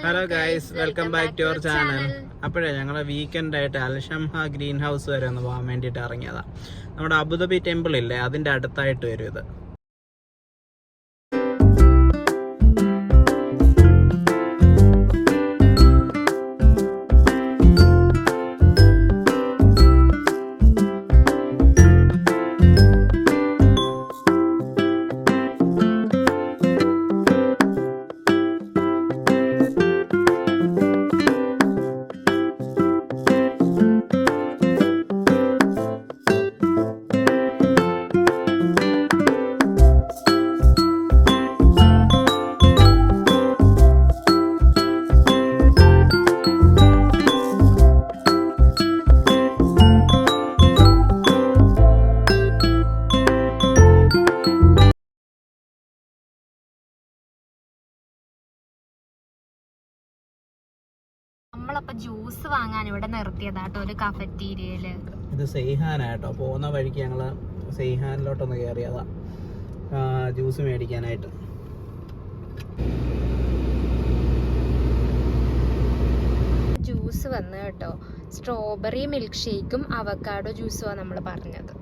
Hello guys, welcome back to our channel. അപ്പോഴേ ഞങ്ങളെ weekend ആയിട്ട് അൽഷംഹ ഗ്രീൻ ഹൗസ് വരെ ഒന്ന് പോകാൻ വേണ്ടിയിട്ട് ഇറങ്ങിയതാ. നമ്മുടെ അബുദാബി ടെമ്പിൾ ഇല്ലേ, അതിന്റെ അടുത്തായിട്ട് വരും ഇത്. നമ്മളപ്പോ ജ്യൂസ് വാങ്ങാൻ ഇവിടെ നിർത്തിയതാട്ടോ ഒരു കഫറ്റീരിയയില്. ഇത് സെയ്ഹാനാട്ടോ. പോകുന്ന വഴിക്ക് ഞങ്ങള് സെയ്ഹാനിലോട്ടൊന്ന് കയറിയതാ ജ്യൂസ് മേടിക്കാനായിട്ട്. ജ്യൂസ് വന്ന് കേട്ടോ, സ്ട്രോബെറി മിൽക്ക് ഷേക്കും അവക്കാഡോ ജ്യൂസുമാണ് നമ്മൾ പറഞ്ഞത്.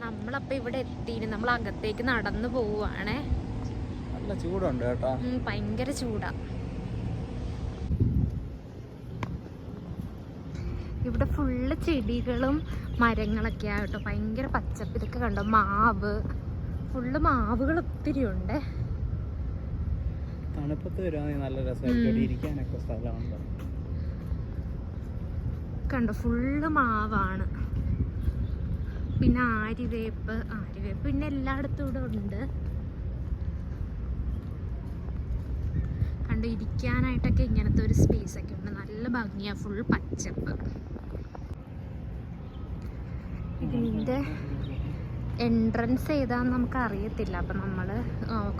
നമ്മളപ്പോ ഇവിടെ എത്തിയിട്ട് നമ്മൾ അകത്തേക്ക് നടന്നു പോവുകയാണേ. നല്ല ചൂടുണ്ട് കേട്ടോ, ഭയങ്കര ചൂടാ. ഇവിടെ ഫുള്ള് ചെടികളും മരങ്ങളൊക്കെയാ കേട്ടോ, ഭയങ്കര പച്ചപ്പ്. ഇതൊക്കെ കണ്ടോ, മാവ്, ഫുള്ള് മാവുകൾ ഒത്തിരി ഉണ്ട്. തണുപ്പത്ത് വരുവാണെങ്കിൽ നല്ല രസമായിട്ട് ഇരിക്കാനൊക്കെ സ്ഥലമുണ്ട്. കണ്ടോ, ഫുള്ള് മാവാണ്. പിന്നെ ആര്യവേപ്പ് പിന്നെ എല്ലായിടത്തും ഇവിടെ ഉണ്ട്. കണ്ട് ഇരിക്കാനായിട്ടൊക്കെ ഇങ്ങനത്തെ ഒരു സ്പേസ് ഒക്കെ ഉണ്ട്. നല്ല ഭംഗിയാണ്, ഫുൾ പച്ചപ്പ്. ഇതിൻ്റെ എൻട്രൻസ് ഏതാന്ന് നമുക്ക് അറിയത്തില്ല. അപ്പം നമ്മൾ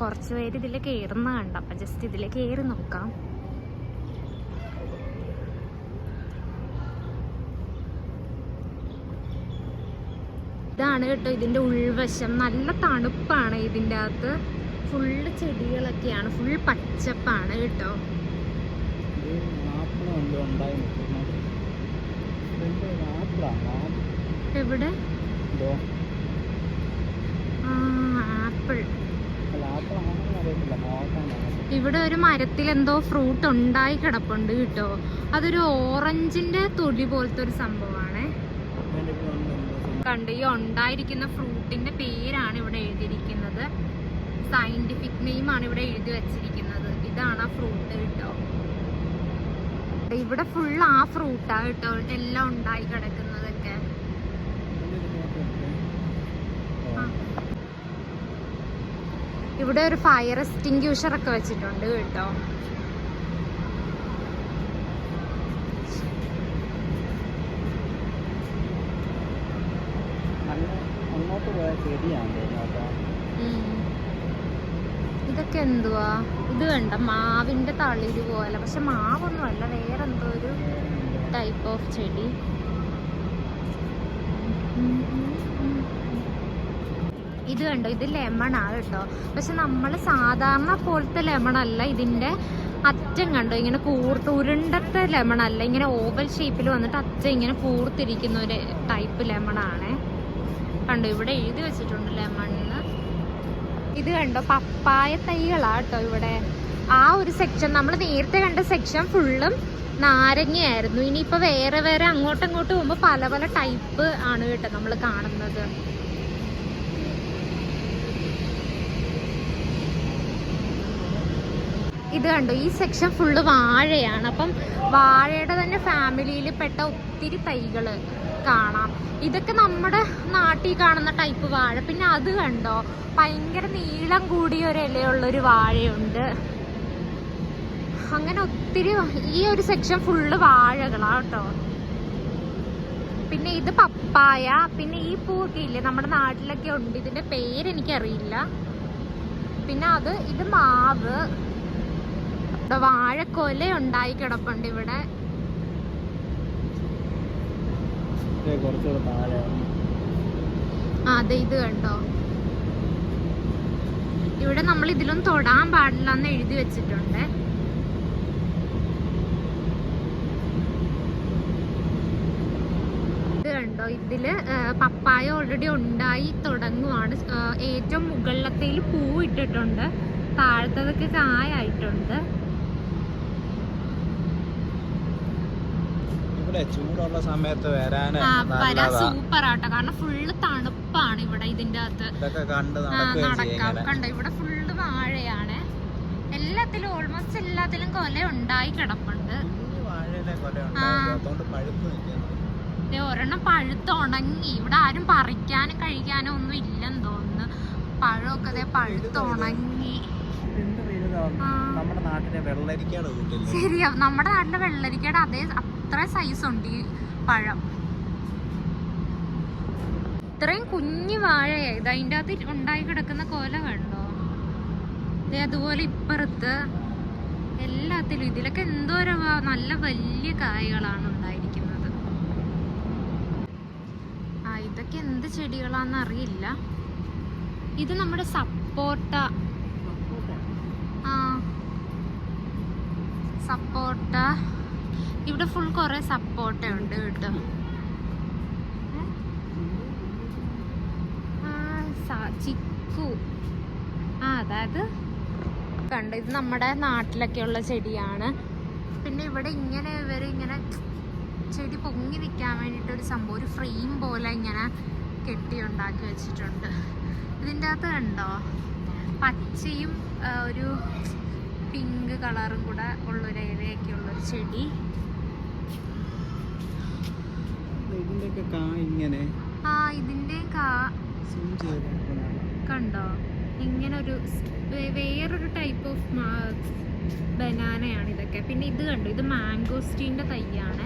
കുറച്ച് പേര് ഇതിൽ കയറുന്ന കണ്ട, അപ്പം ജസ്റ്റ് ഇതിൽ കയറി നോക്കാം. ഇതാണ് കേട്ടോ ഇതിൻ്റെ ഉൾവശം. നല്ല തണുപ്പാണ് ഇതിൻ്റെ അകത്ത്. ഫുള്ള് ചെടികളൊക്കെയാണ്, ഫുൾ പച്ചപ്പാണ് കേട്ടോ. എവിടെ? ആപ്പിൾ. ഇവിടെ ഒരു മരത്തിൽ എന്തോ ഫ്രൂട്ട് ഉണ്ടായി കിടപ്പുണ്ട് കേട്ടോ. അതൊരു ഓറഞ്ചിന്റെ തൊലി പോലത്തെ ഒരു സംഭവമാണ്. കണ്ട് ഈ ഉണ്ടായിരിക്കുന്ന ഫ്രൂട്ടിന്റെ പേരാണ് ഇവിടെ എഴുതിയിരിക്കുന്നത്. സയന്റിഫിക് നെയിം ആണ് ഇവിടെ എഴുതി വെച്ചിരിക്കുന്നത്. ഇതാണ് ആ ഫ്രൂട്ട് കേട്ടോ. ഇവിടെ ഫുൾ ആ ഫ്രൂട്ടാ കേട്ടോ എല്ലാം ഉണ്ടായി കിടക്കുന്നതൊക്കെ. ഇവിടെ ഒരു ഫയർ എക്സ്റ്റിങ്ക്യൂഷർ ഒക്കെ വെച്ചിട്ടുണ്ട് കേട്ടോ. ഇതൊക്കെ എന്തുവാ? ഇത് കണ്ട മാവിന്റെ തളിര് പോലെ, പക്ഷെ മാവൊന്നും അല്ല, വേറെന്തോ ഒരു ടൈപ്പ് ഓഫ് ചെടി. ഇത് കണ്ടോ, ഇത് ലെമണാ കേട്ടോ. പക്ഷെ നമ്മൾ സാധാരണ പോലത്തെ ലെമൺ അല്ല. ഇതിന്റെ അറ്റം കണ്ടോ ഇങ്ങനെ ഉരുണ്ടത്തെ ലെമൺ അല്ല, ഇങ്ങനെ ഓവൽ ഷേപ്പിൽ വന്നിട്ട് അറ്റം ഇങ്ങനെ കൂർത്തിരിക്കുന്ന ഒരു ടൈപ്പ് ലെമണാണ്. കണ്ടോ ഇവിടെ എഴുതി വെച്ചിട്ടുണ്ട് ലെമണിന്. ഇത് കണ്ടോ പപ്പായ തൈകളാ കേട്ടോ ഇവിടെ. ആ ഒരു സെക്ഷൻ, നമ്മൾ നേരത്തെ കണ്ട സെക്ഷൻ ഫുള്ളും നാരങ്ങയായിരുന്നു. ഇനിയിപ്പോൾ വേറെ വേറെ അങ്ങോട്ടും പോകുമ്പോൾ പല പല ടൈപ്പ് ആണ് കേട്ടോ നമ്മൾ കാണുന്നത്. ഇത് കണ്ടോ ഈ സെക്ഷൻ ഫുള്ള് വാഴയാണ്. അപ്പം വാഴയുടെ തന്നെ ഫാമിലിയിൽ പെട്ട ഒത്തിരി തൈകൾ കാണാം. ഇതൊക്കെ നമ്മുടെ നാട്ടിൽ കാണുന്ന ടൈപ്പ് വാഴ. പിന്നെ അത് കണ്ടോ ഭയങ്കര നീളം കൂടിയ ഒരു ഇലയുള്ളൊരു വാഴയുണ്ട്. അങ്ങനെ ഒത്തിരി, ഈ ഒരു സെക്ഷൻ ഫുള്ള് വാഴകളാ കേട്ടോ. പിന്നെ ഇത് പപ്പായ. പിന്നെ ഈ പൂവൊക്കെ ഇല്ലേ നമ്മുടെ നാട്ടിലൊക്കെ ഉണ്ട്, ഇതിന്റെ പേരെനിക്കറിയില്ല. പിന്നെ ഇത് മാവ്. വാഴക്കൊല ഉണ്ടായി കിടപ്പുണ്ട് ഇവിടെ. അതെ ഇത് കണ്ടോ, ഇവിടെ നമ്മൾ ഇതിലൊന്നും തൊടാൻ പാടില്ല എന്ന് എഴുതി വെച്ചിട്ടുണ്ട്. ഇത് കണ്ടോ, ഇതില് പപ്പായ ഓൾറെഡി ഉണ്ടായി തുടങ്ങുവാണ്. ഏറ്റവും മുകളിലത്തേൽ പൂ ഇട്ടിട്ടുണ്ട്, താഴത്തതൊക്കെ കായായിട്ടുണ്ട്. ചൂടുള്ള സമയത്ത് വരാൻ സൂപ്പർ ആട്ടോ, കാരണം ഫുള്ള് തണുപ്പാണ് ഇവിടെ. ഇതിന്റെ അകത്ത് നടക്കാം. കണ്ടോ ഇവിടെ ഫുള്ള് വാഴയാണ്. എല്ലാത്തിലും ഓൾമോസ്റ്റ് എല്ലാത്തിലും കൊല ഉണ്ടായി കിടപ്പുണ്ട്. ഒരെണ്ണം പഴുത്ത് ഉണങ്ങി. ഇവിടെ ആരും പറിക്കാനും കഴിക്കാനും ഒന്നും ഇല്ലെന്ന് തോന്നുന്നു. പഴമൊക്കെ പഴുത്ത് ഉണങ്ങി. ശരിയാ, നമ്മുടെ നാട്ടിലെ വെള്ളരിക്കയുടെ അതേ അത്ര സൈസ് ഉണ്ട് ഈ പഴം. ഇത്രയും കുഞ്ഞു വാഴയായത്. അതിൻ്റെ അകത്ത് ഉണ്ടായി കിടക്കുന്ന കൊല കണ്ടോ. അതുപോലെ ഇപ്പുറത്ത് എല്ലാത്തിലും ഇതിലൊക്കെ എന്തോരം നല്ല വലിയ കായകളാണ് ഉണ്ടായിരിക്കുന്നത്. ഇതൊക്കെ എന്ത് ചെടികളാന്ന് അറിയില്ല. ഇത് നമ്മുടെ സപ്പോട്ട. സപ്പോട്ട. ഇവിടെ ഫുൾ കുറെ സപ്പോട്ട ഉണ്ട് കേട്ടോ. ചിക്കു. അതായത് കണ്ടോ, ഇത് നമ്മുടെ നാട്ടിലൊക്കെ ഉള്ള ചെടിയാണ്. പിന്നെ ഇവിടെ ഇങ്ങനെ ഇവരിങ്ങനെ ചെടി പൊങ്ങി നിൽക്കാൻ വേണ്ടിയിട്ടൊരു സംഭവം, ഒരു ഫ്രെയിം പോലെ ഇങ്ങനെ കെട്ടി ഉണ്ടാക്കി വെച്ചിട്ടുണ്ട്. ഇതിൻ്റെ അകത്ത് കണ്ടോ പച്ചയും ഒരു പിങ്ക് കളറും കൂടെ ഉള്ളൊരു ഇലയൊക്കെ ഉള്ളൊരു ചെടി. ഇതിന്റെ കണ്ടോ ഇങ്ങനെ ഒരു വേറൊരു ടൈപ്പ് ഓഫ് ബനാനയാണ് ഇതൊക്കെ. പിന്നെ ഇത് കണ്ടു, ഇത് മാംഗോസ്റ്റീൻ്റെ തൈയാണ്.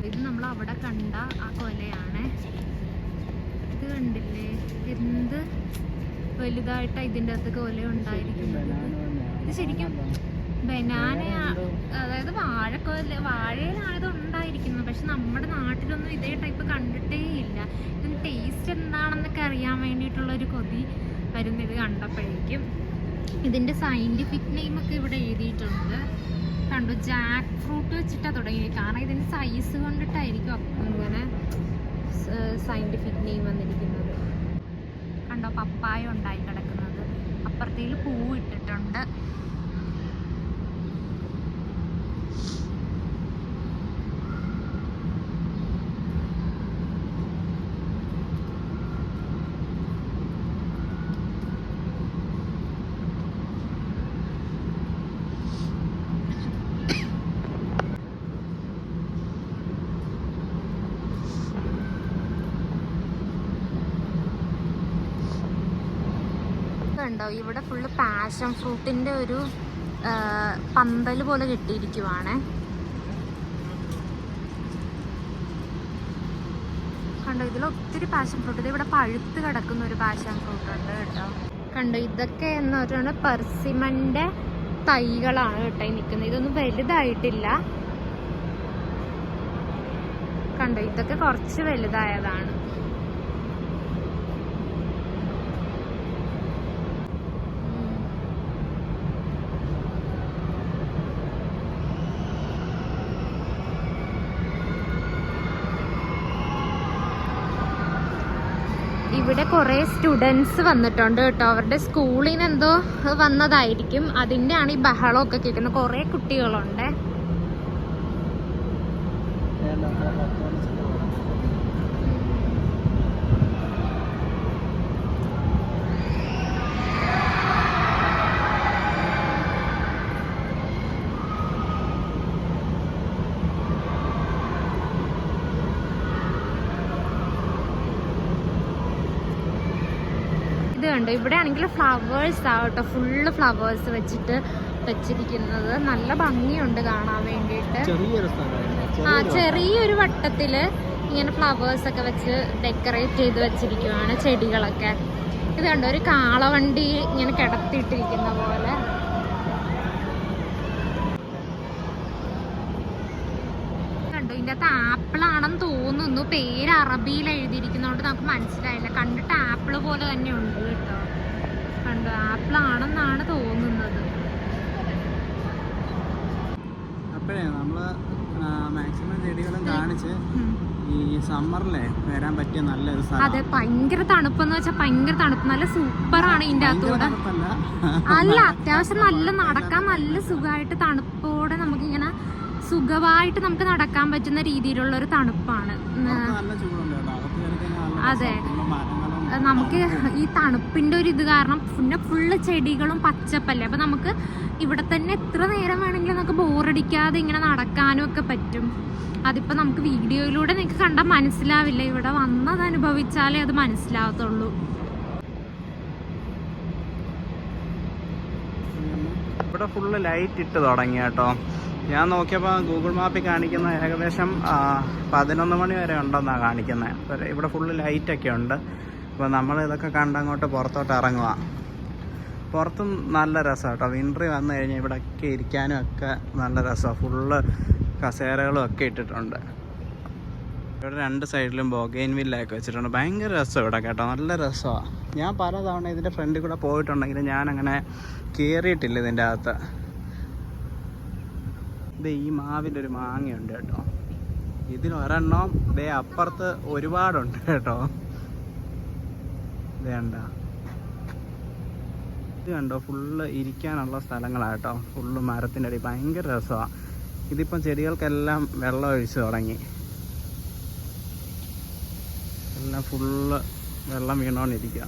ഇത് നമ്മൾ അവിടെ കണ്ട ആ കൊലയാണ്. ഇത് കണ്ടില്ലേ എന്ത് വലുതായിട്ടാണ് ഇതിൻ്റെ അകത്ത് കൊല ഉണ്ടായിരിക്കുന്നത്. ഇത് ശരിക്കും ബനാന, അതായത് വാഴയിലാണ് ഇത് ഉണ്ടായിരിക്കുന്നത്. പക്ഷെ നമ്മുടെ നാട്ടിലൊന്നും ഇതേ ടൈപ്പ് കണ്ടിട്ടേ ഇല്ല. ഇതിന് ടേസ്റ്റ് എന്താണെന്നൊക്കെ അറിയാൻ വേണ്ടിയിട്ടുള്ളൊരു കൊതി വരുന്നത് ഇത് കണ്ടപ്പോഴേക്കും. ഇതിൻ്റെ സയൻറ്റിഫിക് നെയിമൊക്കെ ഇവിടെ എഴുതിയിട്ടുണ്ട് കണ്ടു. ജാക്ക് ഫ്രൂട്ട് വെച്ചിട്ടാണ് തുടങ്ങിയത്. കാരണം ഇതിൻ്റെ സൈസ് കൊണ്ടിട്ടായിരിക്കും ഇങ്ങനെ സയൻറ്റിഫിക് നെയിം വന്നിരിക്കുന്നത്. കണ്ടോ പപ്പായ ഉണ്ടായി കിടക്കുന്നത്. അപ്പുറത്തേൽ പൂവ് ഇട്ടിട്ടുണ്ട്. ണ്ടോ ഇവിടെ ഫുള്ള് പാഷൻ ഫ്രൂട്ടിന്റെ ഒരു പന്തൽ പോലെ കെട്ടിയിരിക്കുവാണ്. കണ്ടോ ഇതിൽ ഒത്തിരി പാഷൻ ഫ്രൂട്ട്. ഇത് ഇവിടെ പഴുത്ത് കിടക്കുന്ന ഒരു പാഷൻ ഫ്രൂട്ട് ഉണ്ട് കേട്ടോ. കണ്ടോ ഇതൊക്കെ എന്ന് പറഞ്ഞാൽ പെർസിമന്റെ തൈകളാണ് കേട്ടോ ഈ നിൽക്കുന്നത്. ഇതൊന്നും വലുതായിട്ടില്ല. കണ്ടോ ഇതൊക്കെ കുറച്ച് വലുതായതാണ്. ഇവിടെ കുറേ സ്റ്റുഡൻസ് വന്നിട്ടുണ്ട് കേട്ടോ. അവരുടെ സ്കൂളിൽ നിന്ന് എന്തോ വന്നതായിരിക്കും. അതിൻ്റെ ആണ് ഈ ബഹളമൊക്കെ കേൾക്കുന്നത്. കുറേ കുട്ടികളുണ്ട്. ഇത് കണ്ടോ ഇവിടെ ആണെങ്കിൽ ഫ്ലവേഴ്സ് ആവട്ടോ, ഫുള്ള് ഫ്ലവേഴ്സ് വെച്ചിരിക്കുന്നത്. നല്ല ഭംഗിയുണ്ട് കാണാൻ വേണ്ടിയിട്ട്. ചെറിയൊരു വട്ടത്തില് ഇങ്ങനെ ഫ്ലവേഴ്സ് ഒക്കെ വെച്ച് ഡെക്കറേറ്റ് ചെയ്ത് വെച്ചിരിക്കുവാണ് ചെടികളൊക്കെ. ഇത് കണ്ടോ ഒരു കാളവണ്ടി ഇങ്ങനെ കിടത്തിയിട്ടിരിക്കുന്ന പോലെ. കണ്ടോ ഇതിൻ്റെ അകത്ത് ആപ്പിൾ ആണെന്ന് തോന്നുന്നു. പേര് അറബിയിൽ എഴുതിയിരിക്കുന്നതുകൊണ്ട് നമുക്ക് മനസ്സിലായില്ല. കണ്ടിട്ട് ആപ്പിൾ പോലെ തന്നെ ഉണ്ട് കേട്ടോ. കണ്ടോ ആപ്പിൾ ആണെന്നാണ് തോന്നുന്നത്. അപ്പോഴേ നമ്മള് മാക്സിമം ചെടികളും കാണിച്ച് ഈ സമ്മറിലെ വരാൻ പറ്റിയ നല്ലൊരു സ്ഥലം. അതെ ഭയങ്കര തണുപ്പെന്ന് വെച്ചാൽ ഭയങ്കര തണുപ്പ്. നല്ല സൂപ്പറാണ് ഇതിൻ്റെ അകത്തൂടെ. അല്ല അത്യാവശ്യം നല്ല നടക്കാൻ നല്ല സുഖമായിട്ട് തണുപ്പോടെ നമുക്കിങ്ങനെ സുഖമായിട്ട് നമുക്ക് നടക്കാൻ പറ്റുന്ന രീതിയിലുള്ള ഒരു തണുപ്പാണ്. അതെ നമുക്ക് ഈ തണുപ്പിന്റെ ഒരു ഇത് കാരണം പിന്നെ ഫുള്ള് ചെടികളും പച്ചപ്പല്ലേ. അപ്പൊ നമുക്ക് ഇവിടെ തന്നെ എത്ര നേരം വേണമെങ്കിലും നമുക്ക് ബോറടിക്കാതെ ഇങ്ങനെ നടക്കാനും ഒക്കെ പറ്റും. അതിപ്പോ നമുക്ക് വീഡിയോയിലൂടെ നിങ്ങൾക്ക് കണ്ടാൽ മനസ്സിലാവില്ല. ഇവിടെ വന്നത് അനുഭവിച്ചാലേ അത് മനസ്സിലാവത്തുള്ളൂ. ഇവിടെ ഫുള്ള് ലൈറ്റ് ഇട്ട് തുടങ്ങി കേട്ടോ. ഞാൻ നോക്കിയപ്പോൾ ഗൂഗിൾ മാപ്പിൽ കാണിക്കുന്ന ഏകദേശം 11 മണി വരെ ഉണ്ടെന്നാണ് കാണിക്കുന്നത്. ഇവിടെ ഫുള്ള് ലൈറ്റൊക്കെ ഉണ്ട്. അപ്പോൾ നമ്മൾ ഇതൊക്കെ കണ്ടങ്ങോട്ട് പുറത്തോട്ട് ഇറങ്ങുക. പുറത്തും നല്ല രസമാണ് കേട്ടോ. വിൻ്റർ വന്നു കഴിഞ്ഞാൽ ഇവിടെയൊക്കെ ഇരിക്കാനും ഒക്കെ നല്ല രസമാണ്. ഫുള്ള് കസേരകളും ഒക്കെ ഇട്ടിട്ടുണ്ട്. ഇവിടെ 2 സൈഡിലും ബൊഗെയിൻ വില്ലയൊക്കെ വെച്ചിട്ടുണ്ട്. ഭയങ്കര രസം ഇവിടെ കേട്ടോ, നല്ല രസമാണ്. ഞാൻ പലതവണ ഇതിൻ്റെ ഫ്രണ്ടിൽ കൂടെ പോയിട്ടുണ്ടെങ്കിലും ഞാനങ്ങനെ കയറിയിട്ടില്ല ഇതിൻ്റെ അകത്ത്. ഇത് ഈ മാവിൻ്റെ ഒരു മാങ്ങയുണ്ട് കേട്ടോ. ഇതിലൊരെണ്ണം ദേ അപ്പുറത്ത് ഒരുപാടുണ്ട് കേട്ടോ. ഇത് കണ്ടോ ഫുള്ള് ഇരിക്കാനുള്ള സ്ഥലങ്ങളാട്ടോ. ഫുള്ള് മരത്തിൻ്റെ അടി ഭയങ്കര രസമാണ്. ഇതിപ്പം ചെടികൾക്കെല്ലാം വെള്ളം ഒഴിച്ച് തുടങ്ങി. എല്ലാം ഫുള്ള് വെള്ളം വീണോണ്ടിരിക്കുക.